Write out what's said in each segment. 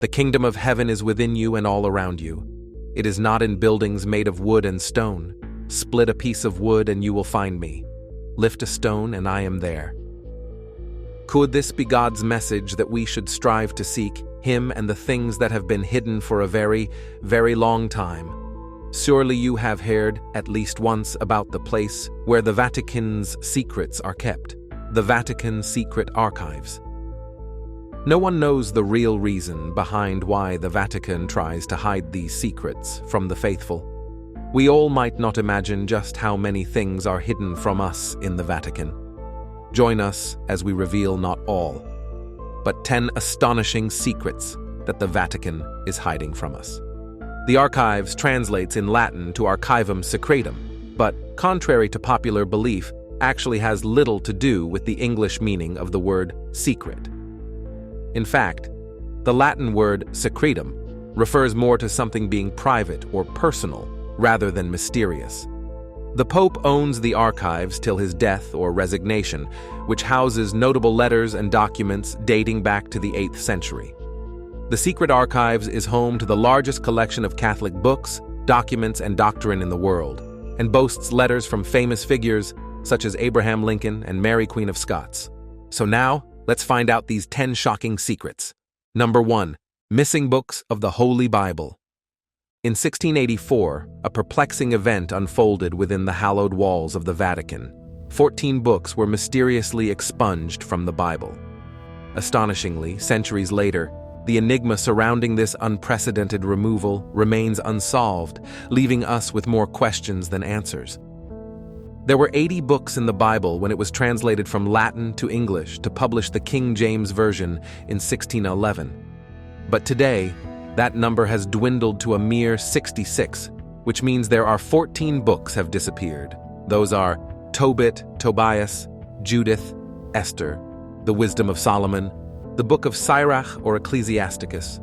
The kingdom of heaven is within you and all around you. It is not in buildings made of wood and stone. Split a piece of wood and you will find me. Lift a stone and I am there. Could this be God's message that we should strive to seek Him and the things that have been hidden for a very, very long time? Surely you have heard, at least once, about the place where the Vatican's secrets are kept, the Vatican Secret Archives. No one knows the real reason behind why the Vatican tries to hide these secrets from the faithful. We all might not imagine just how many things are hidden from us in the Vatican. Join us as we reveal not all, but 10 astonishing secrets that the Vatican is hiding from us. The Archives translates in Latin to Archivum Secretum, but, contrary to popular belief, actually has little to do with the English meaning of the word secret. In fact, the Latin word secretum refers more to something being private or personal rather than mysterious. The Pope owns the archives till his death or resignation, which houses notable letters and documents dating back to the 8th century. The Secret Archives is home to the largest collection of Catholic books, documents, and doctrine in the world, and boasts letters from famous figures such as Abraham Lincoln and Mary Queen of Scots. So now, let's find out these 10 shocking secrets. Number 1. Missing books of the Holy Bible. In 1684, a perplexing event unfolded within the hallowed walls of the Vatican. 14 books were mysteriously expunged from the Bible. Astonishingly, centuries later, the enigma surrounding this unprecedented removal remains unsolved, leaving us with more questions than answers. There were 80 books in the Bible when it was translated from Latin to English to publish the King James Version in 1611. But today, that number has dwindled to a mere 66, which means there are 14 books have disappeared. Those are Tobit, Tobias, Judith, Esther, the Wisdom of Solomon, the Book of Sirach or Ecclesiasticus,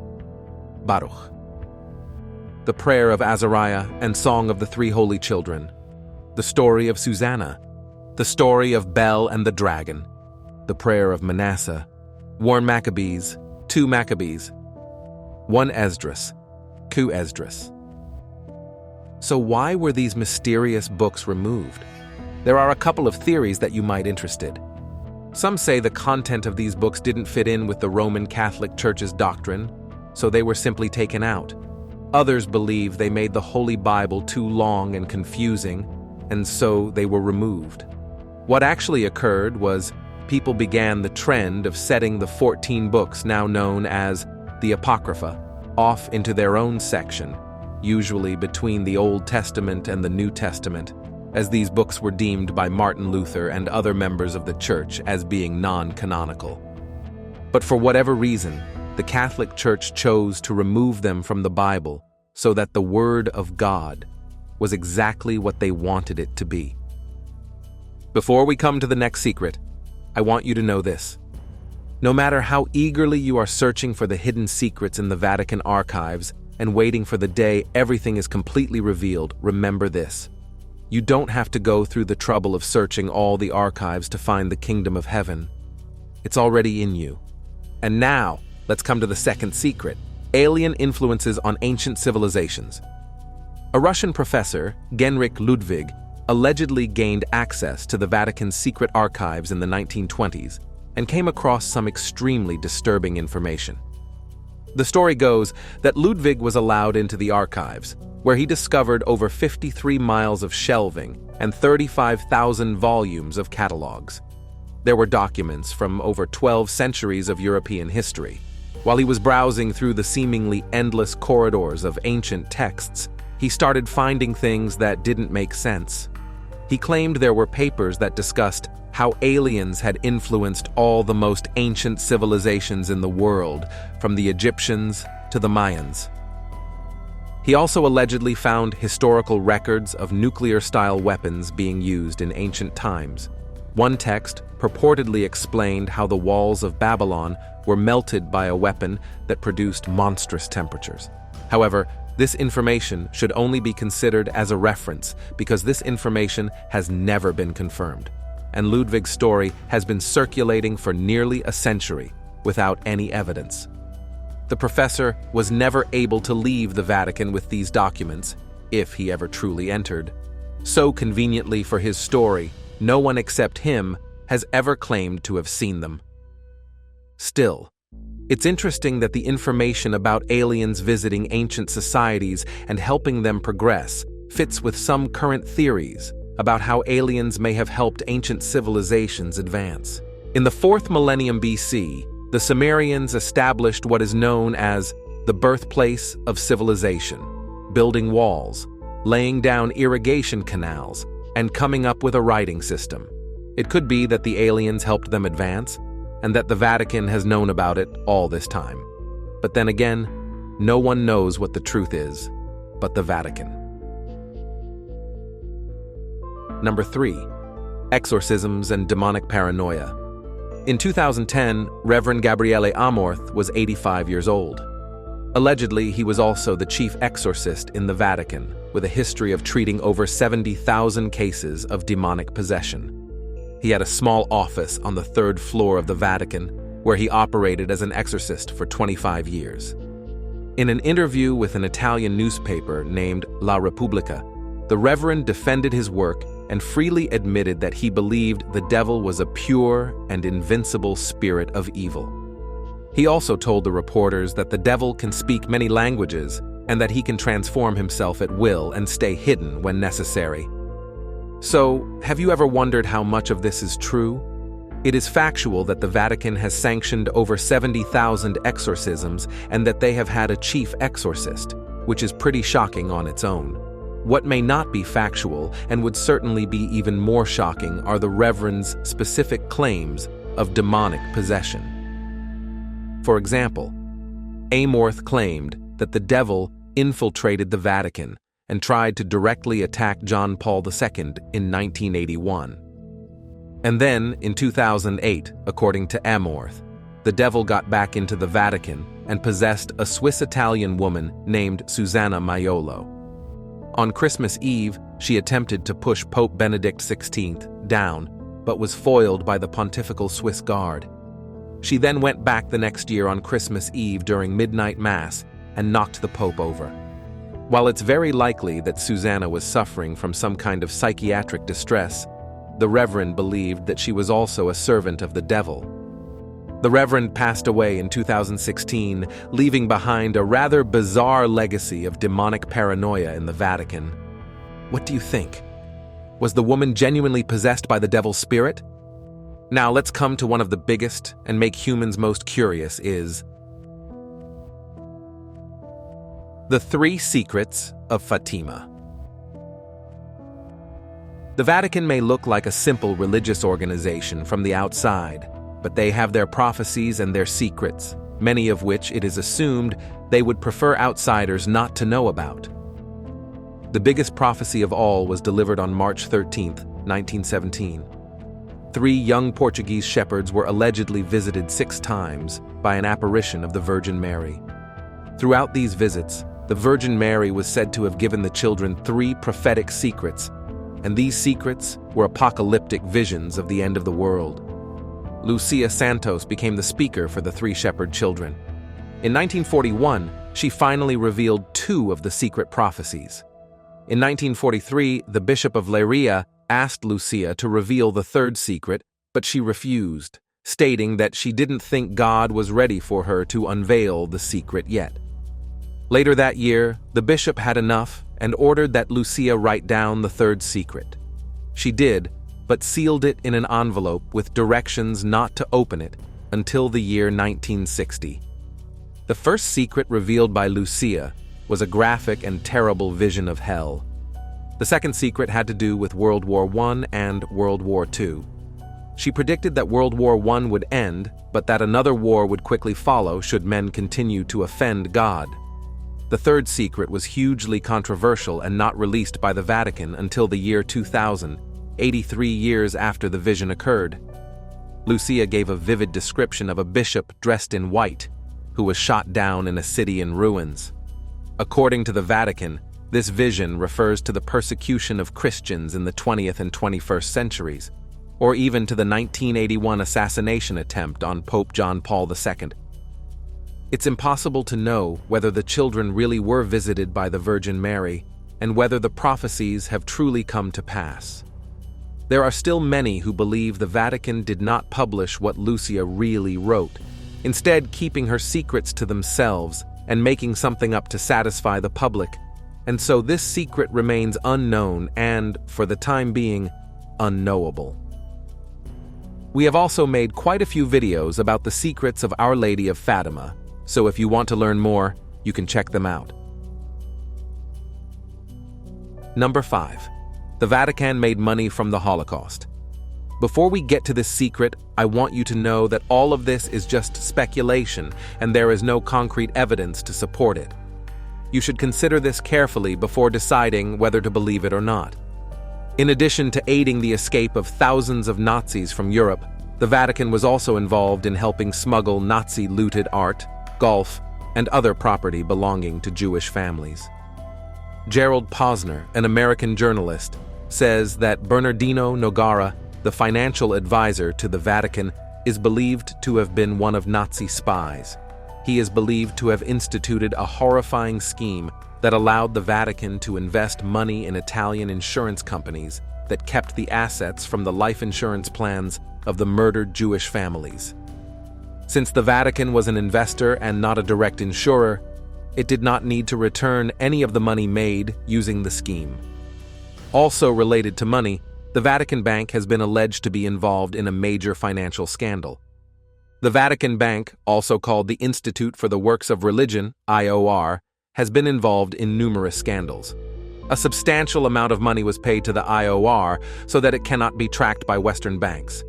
Baruch, the Prayer of Azariah and Song of the Three Holy Children, the story of Susanna, the story of Bel and the Dragon, the Prayer of Manasseh, 1 Maccabees, 2 Maccabees, 1 Esdras, 2 Esdras. So why were these mysterious books removed? There are a couple of theories that you might be interested. Some say the content of these books didn't fit in with the Roman Catholic Church's doctrine, so they were simply taken out. Others believe they made the Holy Bible too long and confusing, and so they were removed. What actually occurred was people began the trend of setting the 14 books now known as the Apocrypha off into their own section, usually between the Old Testament and the New Testament, as these books were deemed by Martin Luther and other members of the Church as being non-canonical. But for whatever reason, the Catholic Church chose to remove them from the Bible so that the Word of God was exactly what they wanted it to be. Before we come to the next secret, I want you to know this. No matter how eagerly you are searching for the hidden secrets in the Vatican archives and waiting for the day everything is completely revealed, remember this. You don't have to go through the trouble of searching all the archives to find the kingdom of heaven. It's already in you. And now, let's come to the second secret: alien influences on ancient civilizations. A Russian professor, Genrikh Ludwig, allegedly gained access to the Vatican's secret archives in the 1920s and came across some extremely disturbing information. The story goes that Ludwig was allowed into the archives, where he discovered over 53 miles of shelving and 35,000 volumes of catalogs. There were documents from over 12 centuries of European history. While he was browsing through the seemingly endless corridors of ancient texts, he started finding things that didn't make sense. He claimed there were papers that discussed how aliens had influenced all the most ancient civilizations in the world, from the Egyptians to the Mayans. He also allegedly found historical records of nuclear-style weapons being used in ancient times. One text purportedly explained how the walls of Babylon were melted by a weapon that produced monstrous temperatures. However, this information should only be considered as a reference because this information has never been confirmed, and Ludwig's story has been circulating for nearly a century without any evidence. The professor was never able to leave the Vatican with these documents, if he ever truly entered. So conveniently for his story, no one except him has ever claimed to have seen them. Still, it's interesting that the information about aliens visiting ancient societies and helping them progress fits with some current theories about how aliens may have helped ancient civilizations advance. In the 4th millennium BC, the Sumerians established what is known as the birthplace of civilization, building walls, laying down irrigation canals, and coming up with a writing system. It could be that the aliens helped them advance, and that the Vatican has known about it all this time. But then again, no one knows what the truth is but the Vatican. Number 3. Exorcisms and demonic paranoia. In 2010, Reverend Gabriele Amorth was 85 years old. Allegedly, he was also the chief exorcist in the Vatican, with a history of treating over 70,000 cases of demonic possession. He had a small office on the 3rd floor of the Vatican, where he operated as an exorcist for 25 years. In an interview with an Italian newspaper named La Repubblica, the Reverend defended his work and freely admitted that he believed the devil was a pure and invincible spirit of evil. He also told the reporters that the devil can speak many languages and that he can transform himself at will and stay hidden when necessary. So, have you ever wondered how much of this is true? It is factual that the Vatican has sanctioned over 70,000 exorcisms and that they have had a chief exorcist, which is pretty shocking on its own. What may not be factual, and would certainly be even more shocking, are the Reverend's specific claims of demonic possession. For example, Amorth claimed that the devil infiltrated the Vatican and tried to directly attack John Paul II in 1981. And then, in 2008, according to Amorth, the devil got back into the Vatican and possessed a Swiss-Italian woman named Susanna Maiolo. On Christmas Eve, she attempted to push Pope Benedict XVI down, but was foiled by the pontifical Swiss Guard. She then went back the next year on Christmas Eve during midnight mass and knocked the Pope over. While it's very likely that Susanna was suffering from some kind of psychiatric distress, the Reverend believed that she was also a servant of the devil. The Reverend passed away in 2016, leaving behind a rather bizarre legacy of demonic paranoia in the Vatican. What do you think? Was the woman genuinely possessed by the devil's spirit? Now let's come to one of the biggest and make humans most curious is the 3 secrets of Fatima. The Vatican may look like a simple religious organization from the outside, but they have their prophecies and their secrets, many of which it is assumed they would prefer outsiders not to know about. The biggest prophecy of all was delivered on March 13, 1917. 3 young Portuguese shepherds were allegedly visited 6 times by an apparition of the Virgin Mary. Throughout these visits, the Virgin Mary was said to have given the children 3 prophetic secrets, and these secrets were apocalyptic visions of the end of the world. Lucia Santos became the speaker for the 3 shepherd children. In 1941, she finally revealed 2 of the secret prophecies. In 1943, the Bishop of Leiria asked Lucia to reveal the 3rd secret, but she refused, stating that she didn't think God was ready for her to unveil the secret yet. Later that year, the bishop had enough and ordered that Lucia write down the 3rd secret. She did, but sealed it in an envelope with directions not to open it until the year 1960. The first secret revealed by Lucia was a graphic and terrible vision of hell. The second secret had to do with World War I and World War II. She predicted that World War I would end, but that another war would quickly follow should men continue to offend God. The 3rd secret was hugely controversial and not released by the Vatican until the year 2000, 83 years after the vision occurred. Lucia gave a vivid description of a bishop dressed in white who was shot down in a city in ruins. According to the Vatican, this vision refers to the persecution of Christians in the 20th and 21st centuries, or even to the 1981 assassination attempt on Pope John Paul II. It's impossible to know whether the children really were visited by the Virgin Mary and whether the prophecies have truly come to pass. There are still many who believe the Vatican did not publish what Lucia really wrote, instead keeping her secrets to themselves and making something up to satisfy the public, and so this secret remains unknown and, for the time being, unknowable. We have also made quite a few videos about the secrets of Our Lady of Fatima, so if you want to learn more, you can check them out. Number 5. The Vatican made money from the Holocaust. Before we get to this secret, I want you to know that all of this is just speculation and there is no concrete evidence to support it. You should consider this carefully before deciding whether to believe it or not. In addition to aiding the escape of thousands of Nazis from Europe, the Vatican was also involved in helping smuggle Nazi-looted art, golf, and other property belonging to Jewish families. Gerald Posner, an American journalist, says that Bernardino Nogara, the financial advisor to the Vatican, is believed to have been one of Nazi spies. He is believed to have instituted a horrifying scheme that allowed the Vatican to invest money in Italian insurance companies that kept the assets from the life insurance plans of the murdered Jewish families. Since the Vatican was an investor and not a direct insurer, it did not need to return any of the money made using the scheme. Also related to money, the Vatican Bank has been alleged to be involved in a major financial scandal. The Vatican Bank, also called the Institute for the Works of Religion, IOR, has been involved in numerous scandals. A substantial amount of money was paid to the IOR so that it cannot be tracked by Western banks.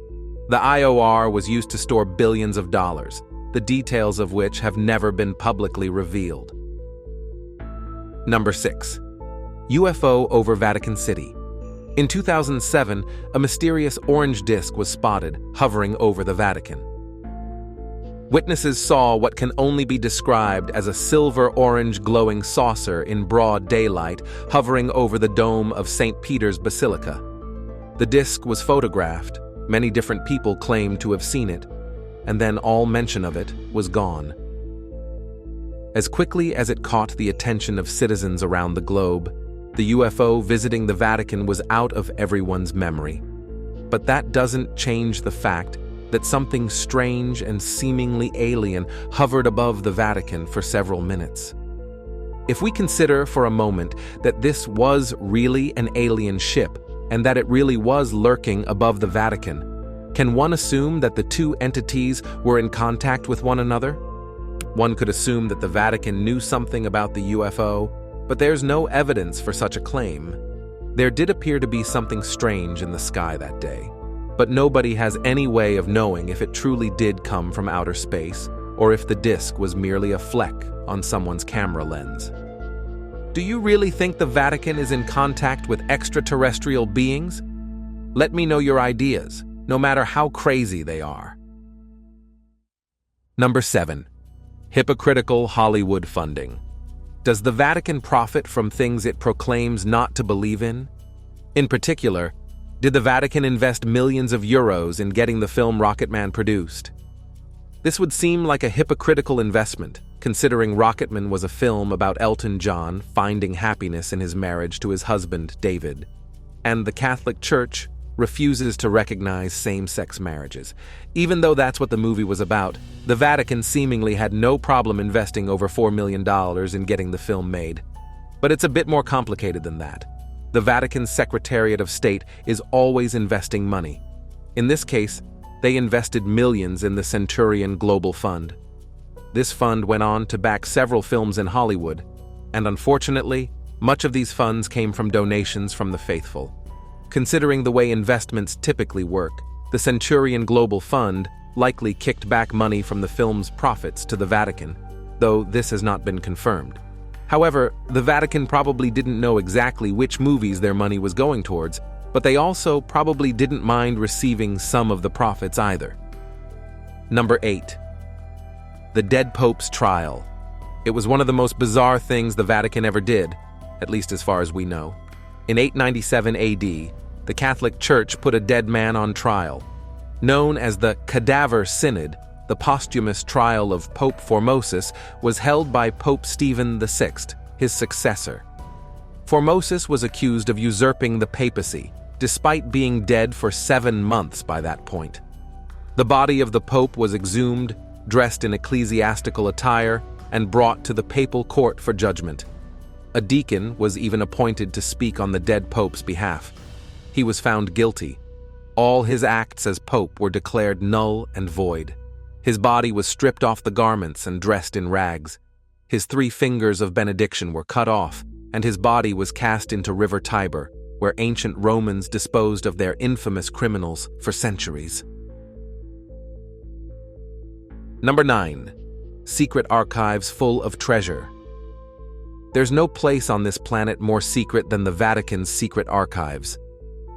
The IOR was used to store billions of dollars, the details of which have never been publicly revealed. Number 6. UFO over Vatican City. In 2007, a mysterious orange disc was spotted hovering over the Vatican. Witnesses saw what can only be described as a silver-orange glowing saucer in broad daylight hovering over the dome of St. Peter's Basilica. The disc was photographed, many different people claimed to have seen it, and then all mention of it was gone. As quickly as it caught the attention of citizens around the globe, the UFO visiting the Vatican was out of everyone's memory. But that doesn't change the fact that something strange and seemingly alien hovered above the Vatican for several minutes. If we consider for a moment that this was really an alien ship and that it really was lurking above the Vatican, can one assume that the two entities were in contact with one another? One could assume that the Vatican knew something about the UFO, but there's no evidence for such a claim. There did appear to be something strange in the sky that day, but nobody has any way of knowing if it truly did come from outer space or if the disc was merely a fleck on someone's camera lens. Do you really think the Vatican is in contact with extraterrestrial beings? Let me know your ideas, no matter how crazy they are. Number 7. Hypocritical Hollywood funding. Does the Vatican profit from things it proclaims not to believe in? In particular, did the Vatican invest millions of euros in getting the film Rocketman produced? This would seem like a hypocritical investment, considering Rocketman was a film about Elton John finding happiness in his marriage to his husband, David, and the Catholic Church refuses to recognize same-sex marriages. Even though that's what the movie was about, the Vatican seemingly had no problem investing over $4 million in getting the film made. But it's a bit more complicated than that. The Vatican's Secretariat of State is always investing money. In this case, they invested millions in the Centurion Global Fund. This fund went on to back several films in Hollywood, and unfortunately, much of these funds came from donations from the faithful. Considering the way investments typically work, the Centurion Global Fund likely kicked back money from the film's profits to the Vatican, though this has not been confirmed. However, the Vatican probably didn't know exactly which movies their money was going towards, but they also probably didn't mind receiving some of the profits either. Number 8. The Dead Pope's Trial. It was one of the most bizarre things the Vatican ever did, at least as far as we know. In 897 AD, the Catholic Church put a dead man on trial. Known as the Cadaver Synod, the posthumous trial of Pope Formosus was held by Pope Stephen VI, his successor. Formosus was accused of usurping the papacy, despite being dead for 7 months by that point. The body of the Pope was exhumed, dressed in ecclesiastical attire, and brought to the papal court for judgment. A deacon was even appointed to speak on the dead Pope's behalf. He was found guilty. All his acts as Pope were declared null and void. His body was stripped off the garments and dressed in rags. His 3 fingers of benediction were cut off, and his body was cast into River Tiber, where ancient Romans disposed of their infamous criminals for centuries. Number 9. Secret archives full of treasure. There's no place on this planet more secret than the Vatican's secret archives.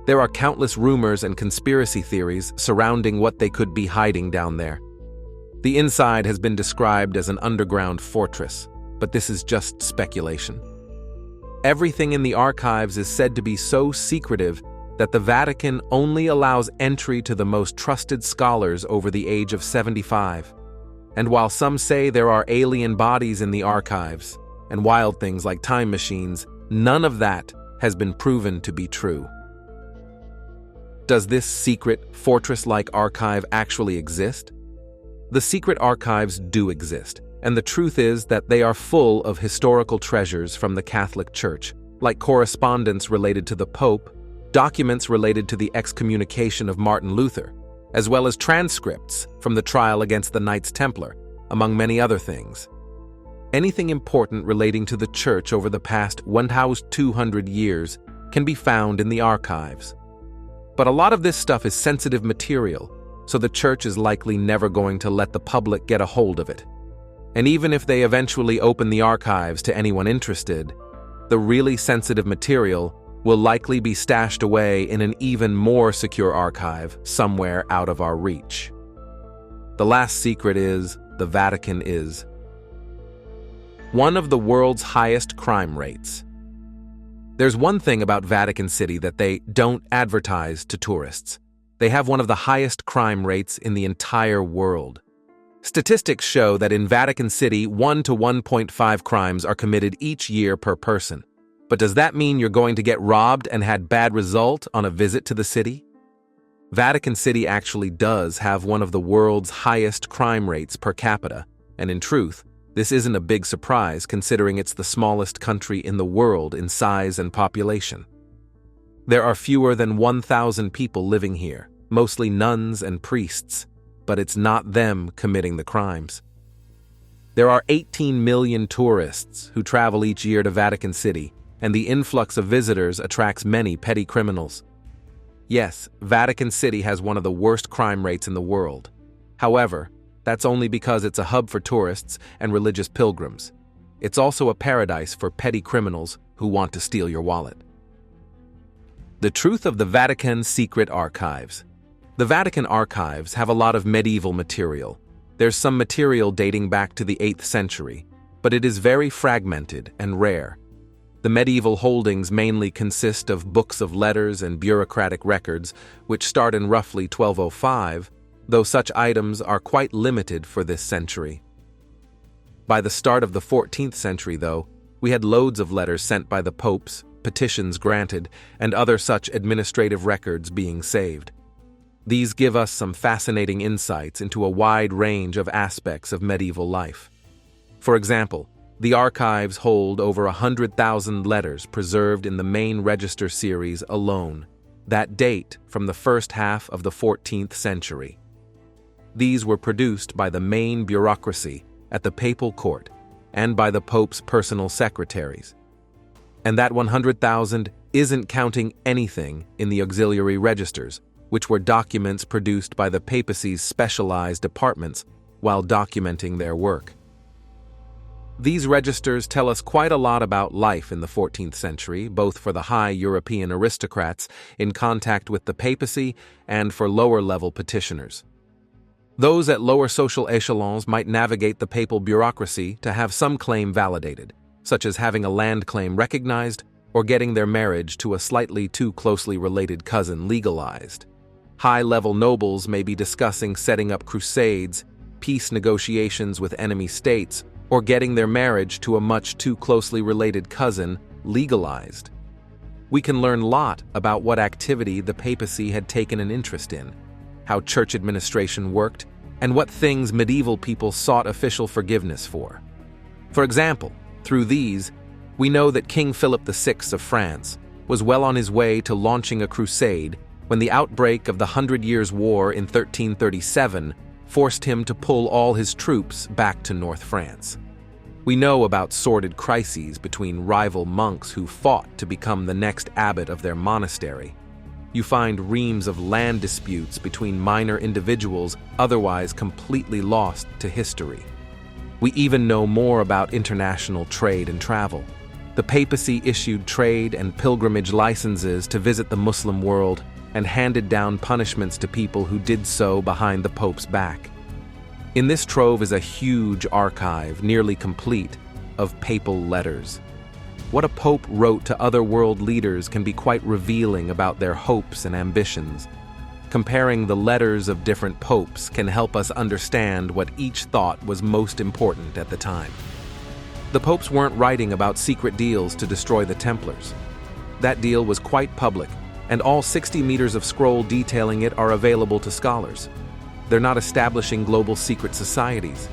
There are countless rumors and conspiracy theories surrounding what they could be hiding down there. The inside has been described as an underground fortress, but this is just speculation. Everything in the archives is said to be so secretive that the Vatican only allows entry to the most trusted scholars over the age of 75. And while some say there are alien bodies in the archives and wild things like time machines, none of that has been proven to be true. Does this secret, fortress-like archive actually exist? The secret archives do exist, and the truth is that they are full of historical treasures from the Catholic Church, like correspondence related to the Pope, documents related to the excommunication of Martin Luther, as well as transcripts from the trial against the Knights Templar, among many other things. Anything important relating to the Church over the past 1,200 years can be found in the archives. But a lot of this stuff is sensitive material, so the Church is likely never going to let the public get a hold of it. And even if they eventually open the archives to anyone interested, the really sensitive material will likely be stashed away in an even more secure archive somewhere out of our reach. The last secret is, the Vatican is one of the world's highest crime rates. There's one thing about Vatican City that they don't advertise to tourists. They have one of the highest crime rates in the entire world. Statistics show that in Vatican City, 1 to 1.5 crimes are committed each year per person. But does that mean you're going to get robbed and had bad result on a visit to the city? Vatican City actually does have one of the world's highest crime rates per capita, and in truth, this isn't a big surprise considering it's the smallest country in the world in size and population. There are fewer than 1,000 people living here, mostly nuns and priests, but it's not them committing the crimes. There are 18 million tourists who travel each year to Vatican City, and the influx of visitors attracts many petty criminals. Yes, Vatican City has one of the worst crime rates in the world. However, that's only because it's a hub for tourists and religious pilgrims. It's also a paradise for petty criminals who want to steal your wallet. The truth of the Vatican secret archives. The Vatican archives have a lot of medieval material. There's some material dating back to the 8th century, but it is very fragmented and rare. The medieval holdings mainly consist of books of letters and bureaucratic records, which start in roughly 1205, though such items are quite limited for this century. By the start of the 14th century, though, we had loads of letters sent by the popes, petitions granted, and other such administrative records being saved. These give us some fascinating insights into a wide range of aspects of medieval life. For example, the archives hold over 100,000 letters preserved in the main register series alone, that date from the first half of the 14th century. These were produced by the main bureaucracy at the papal court and by the Pope's personal secretaries. And that 100,000 isn't counting anything in the auxiliary registers, which were documents produced by the papacy's specialized departments while documenting their work. These registers tell us quite a lot about life in the 14th century, both for the high European aristocrats in contact with the papacy and for lower-level petitioners. Those at lower social echelons might navigate the papal bureaucracy to have some claim validated, such as having a land claim recognized or getting their marriage to a slightly too closely related cousin legalized. High-level nobles may be discussing setting up crusades, peace negotiations with enemy states, or getting their marriage to a much too closely related cousin legalized. We can learn a lot about what activity the papacy had taken an interest in, how church administration worked, and what things medieval people sought official forgiveness for. For example, through these, we know that King Philip VI of France was well on his way to launching a crusade when the outbreak of the 100 Years' War in 1337 forced him to pull all his troops back to North France. We know about sordid crises between rival monks who fought to become the next abbot of their monastery. You find reams of land disputes between minor individuals otherwise completely lost to history. We even know more about international trade and travel. The papacy issued trade and pilgrimage licenses to visit the Muslim world and handed down punishments to people who did so behind the Pope's back. In this trove is a huge archive, nearly complete, of papal letters. What a pope wrote to other world leaders can be quite revealing about their hopes and ambitions. Comparing the letters of different popes can help us understand what each thought was most important at the time. The popes weren't writing about secret deals to destroy the Templars. That deal was quite public, and all 60 meters of scroll detailing it are available to scholars. They're not establishing global secret societies.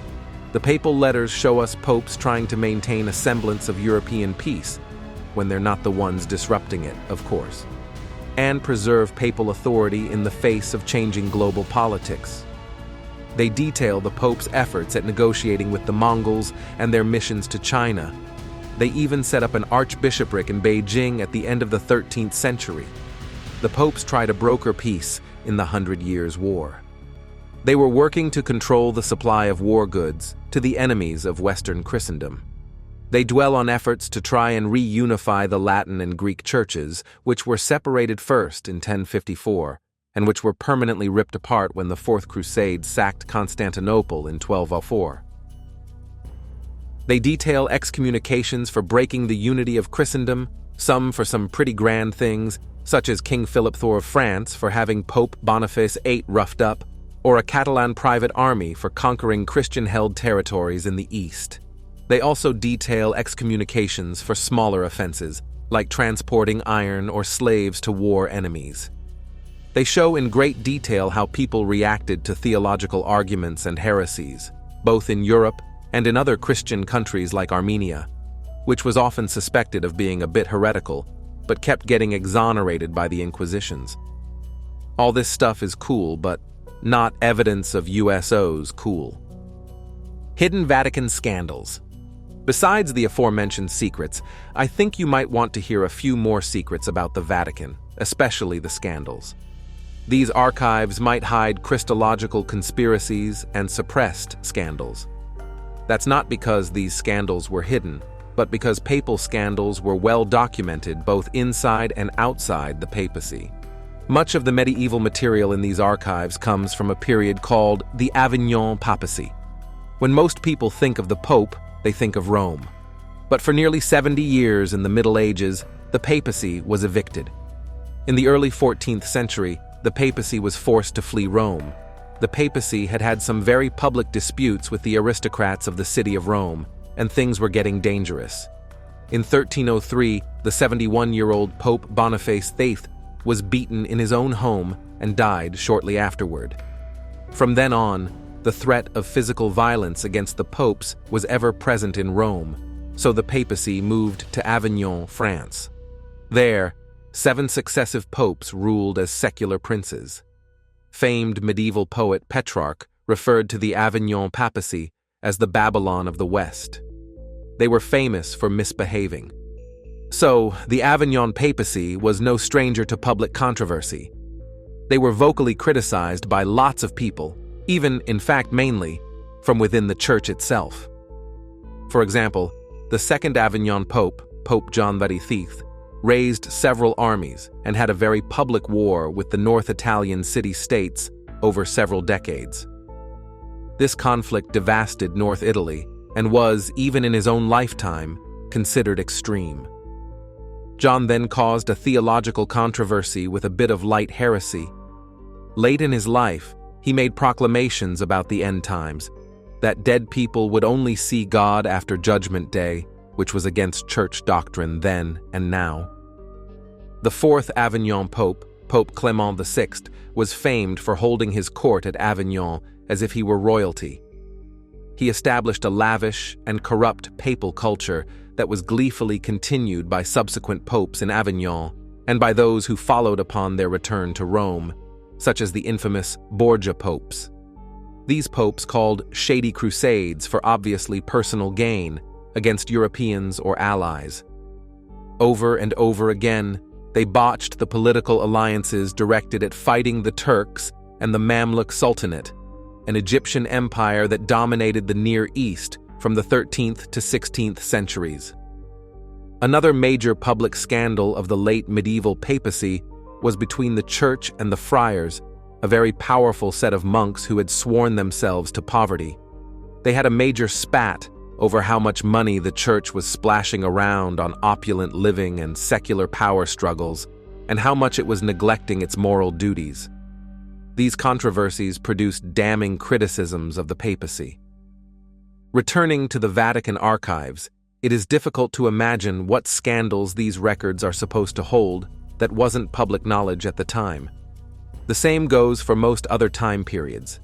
The papal letters show us popes trying to maintain a semblance of European peace, when they're not the ones disrupting it, of course, and preserve papal authority in the face of changing global politics. They detail the Pope's efforts at negotiating with the Mongols and their missions to China. They even set up an archbishopric in Beijing at the end of the 13th century. The popes try to broker peace in the 100 Years' War. They were working to control the supply of war goods to the enemies of Western Christendom. They dwell on efforts to try and reunify the Latin and Greek churches, which were separated first in 1054, and which were permanently ripped apart when the Fourth Crusade sacked Constantinople in 1204. They detail excommunications for breaking the unity of Christendom, some for some pretty grand things, such as King Philip IV of France for having Pope Boniface VIII roughed up, or a Catalan private army for conquering Christian-held territories in the East. They also detail excommunications for smaller offenses, like transporting iron or slaves to war enemies. They show in great detail how people reacted to theological arguments and heresies, both in Europe and in other Christian countries like Armenia, which was often suspected of being a bit heretical, but kept getting exonerated by the Inquisitions. All this stuff is cool, but not evidence of USOs cool. Hidden Vatican scandals. Besides the aforementioned secrets, I think you might want to hear a few more secrets about the Vatican, especially the scandals. These archives might hide Christological conspiracies and suppressed scandals. That's not because these scandals were hidden, but because papal scandals were well documented both inside and outside the papacy. Much of the medieval material in these archives comes from a period called the Avignon Papacy. When most people think of the Pope, they think of Rome. But for nearly 70 years in the Middle Ages, the papacy was evicted. In the early 14th century, the papacy was forced to flee Rome. The papacy had had some very public disputes with the aristocrats of the city of Rome, and things were getting dangerous. In 1303, the 71-year-old Pope Boniface VIII was beaten in his own home and died shortly afterward. From then on, the threat of physical violence against the popes was ever present in Rome, so the papacy moved to Avignon, France. There, 7 successive popes ruled as secular princes. Famed medieval poet Petrarch referred to the Avignon papacy as the Babylon of the West. They were famous for misbehaving. So, the Avignon papacy was no stranger to public controversy. They were vocally criticized by lots of people, even, in fact, mainly, from within the church itself. For example, the second Avignon pope, Pope John XXIII, raised several armies and had a very public war with the North Italian city-states over several decades. This conflict devastated North Italy and was, even in his own lifetime, considered extreme. John then caused a theological controversy with a bit of light heresy. Late in his life, he made proclamations about the end times that dead people would only see God after Judgment Day, which was against church doctrine then and now. The fourth Avignon Pope, Pope Clement VI, was famed for holding his court at Avignon as if he were royalty. He established a lavish and corrupt papal culture that was gleefully continued by subsequent popes in Avignon and by those who followed upon their return to Rome, such as the infamous Borgia popes. These popes called shady crusades for obviously personal gain against Europeans or allies. Over and over again, they botched the political alliances directed at fighting the Turks and the Mamluk Sultanate, an Egyptian empire that dominated the Near East from the 13th to 16th centuries. Another major public scandal of the late medieval papacy was between the church and the friars, a very powerful set of monks who had sworn themselves to poverty. They had a major spat over how much money the church was splashing around on opulent living and secular power struggles, and how much it was neglecting its moral duties. These controversies produced damning criticisms of the papacy. Returning to the Vatican archives, it is difficult to imagine what scandals these records are supposed to hold that wasn't public knowledge at the time. The same goes for most other time periods.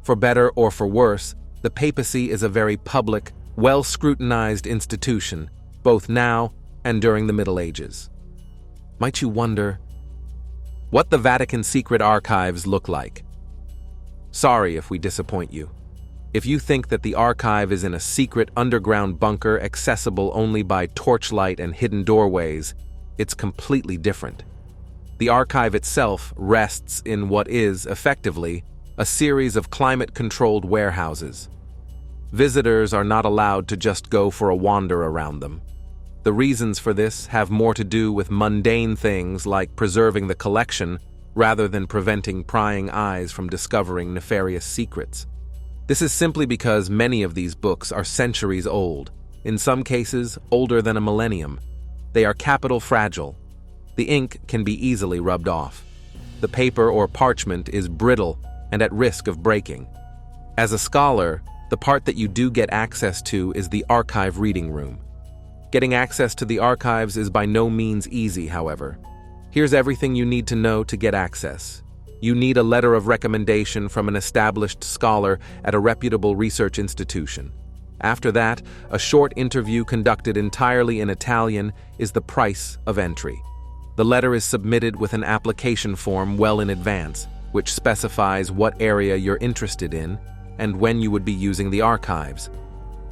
For better or for worse, the papacy is a very public, well-scrutinized institution, both now and during the Middle Ages. Might you wonder what the Vatican secret archives look like? Sorry if we disappoint you. If you think that the archive is in a secret underground bunker accessible only by torchlight and hidden doorways, it's completely different. The archive itself rests in what is, effectively, a series of climate-controlled warehouses. Visitors are not allowed to just go for a wander around them. The reasons for this have more to do with mundane things like preserving the collection rather than preventing prying eyes from discovering nefarious secrets. This is simply because many of these books are centuries old, in some cases older than a millennium. They are capital fragile. The ink can be easily rubbed off. The paper or parchment is brittle and at risk of breaking. As a scholar, the part that you do get access to is the archive reading room. Getting access to the archives is by no means easy, however. Here's everything you need to know to get access. You need a letter of recommendation from an established scholar at a reputable research institution. After that, a short interview conducted entirely in Italian is the price of entry. The letter is submitted with an application form well in advance, which specifies what area you're interested in and when you would be using the archives.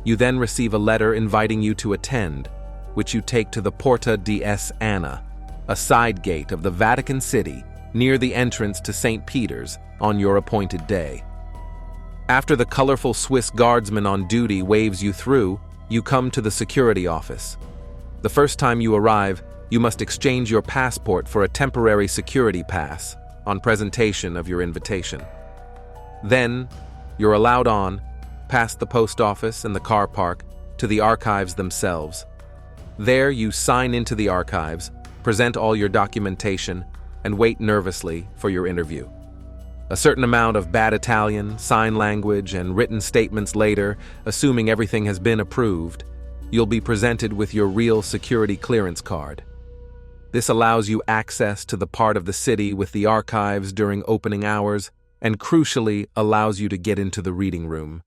You then receive a letter inviting you to attend, which you take to the Porta di S. Anna, a side gate of the Vatican City, near the entrance to St. Peter's on your appointed day. After the colorful Swiss guardsman on duty waves you through, you come to the security office. The first time you arrive, you must exchange your passport for a temporary security pass on presentation of your invitation. Then, you're allowed on, past the post office and the car park, to the archives themselves. There you sign into the archives, present all your documentation, and wait nervously for your interview. A certain amount of bad Italian, sign language, and written statements later, assuming everything has been approved, you'll be presented with your real security clearance card. This allows you access to the part of the city with the archives during opening hours, and crucially allows you to get into the reading room.